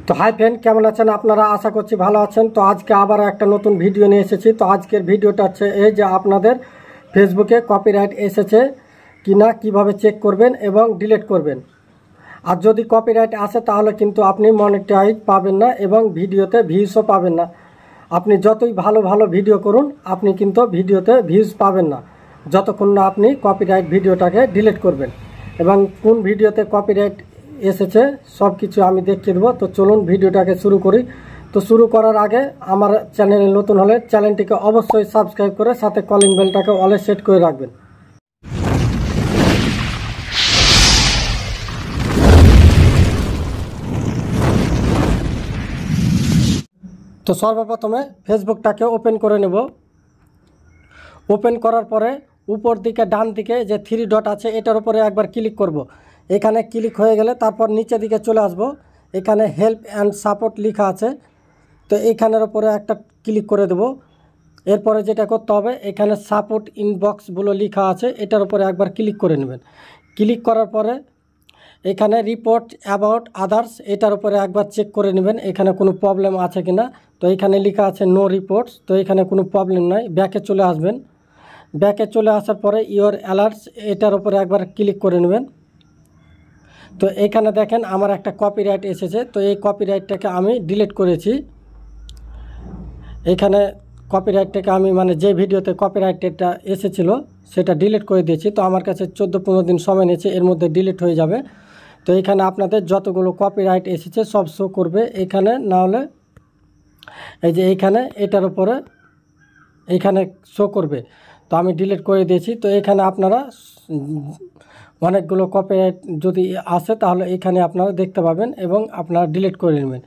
তো hi friend, কেমন আছেন আপনারা? আশা করছি ভালো আছেন। তো আজকে আবার একটা নতুন ভিডিও নিয়ে এসেছি। তো আজকের ভিডিওটা হচ্ছে এই যে আপনাদের ফেসবুকে কপিরাইট এসেছে কিনা কিভাবে চেক করবেন এবং ডিলিট করবেন। আর যদি কপিরাইট আসে তাহলে কিন্তু আপনি মনিটাইজ পাবেন না এবং ভিডিওতে ভিউজও পাবেন না। আপনি যতই ভালো ভালো ভিডিও করুন, আপনি কিন্তু ভিডিওতে ভিউজ পাবেন না যতক্ষণ না আপনি কপিরাইট ভিডিওটাকে ডিলিট করবেন। এবং কোন ভিডিওতে কপিরাইট এসেছে সব কিছু আমি দেখিয়ে দেবো। তো চলুন ভিডিওটাকে শুরু করি। তো শুরু করার আগে আমার চ্যানেলে নতুন হলে চ্যানেলটিকে অবশ্যই সাবস্ক্রাইব করে সাথে কলিং বেলটাকে অলে সেট করে রাখবেন। তো সর্বপ্রথমে ফেসবুকটাকে ওপেন করে নেব। ওপেন করার পরে উপর দিকে ডান দিকে যে থ্রি ডট আছে এটার উপরে একবার ক্লিক করব। এখানে ক্লিক হয়ে গেলে তারপর নিচের দিকে চলে আসব। এখানে হেল্প অ্যান্ড সাপোর্ট লেখা আছে, তো এইখানের উপরে একটা ক্লিক করে দেব। এরপরে যেটা করতে হবে, এখানে সাপোর্ট ইনবক্স বলে লেখা আছে, এটার উপরে একবার ক্লিক করে নেবেন। ক্লিক করার পরে এখানে রিপোর্ট অ্যাবাউট আদার্স এটার উপরে একবার চেক করে নেবেন এখানে কোনো প্রবলেম আছে কি না। তো এখানে লেখা আছে নো রিপোর্টস, তো এখানে কোনো প্রবলেম নাই। ব্যাকে চলে আসবেন। ব্যাকে চলে আসার পরে ইওর অ্যালার্টস এটার উপরে একবার ক্লিক করে নেবেন। তো এখানে দেখেন আমার একটা কপিরাইট এসেছে, তো এই কপিরাইটটাকে আমি ডিলিট করেছি। এখানে কপিরাইটটাকে আমি যে ভিডিওতে কপিরাইটটা এসেছিলো সেটা ডিলিট করে দিয়েছি। তো আমার কাছে 14-15 দিন সময় নিয়েছে, এর মধ্যে ডিলিট হয়ে যাবে। তো এখানে আপনাদের যতগুলো কপিরাইট এসেছে সব শো করবে এখানে, না হলে এই যে এইখানে এটার উপরে এইখানে শো করবে। তো আমি ডিলিট করে দিয়েছি। তো এখানে আপনারা অনেকগুলো কপিরাইট যদি আসে তাহলে এখানে আপনারা দেখতে পাবেন এবং আপনারা ডিলিট করে নেবেন।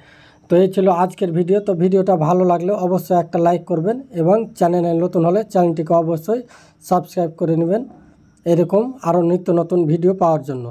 তো এই ছিল আজকের ভিডিও। তো ভিডিওটা ভালো লাগলে অবশ্যই একটা লাইক করবেন এবং চ্যানেলে নতুন হলে চ্যানেলটিকে অবশ্যই সাবস্ক্রাইব করে নেবেন এরকম আরও নিত্য নতুন ভিডিও পাওয়ার জন্য।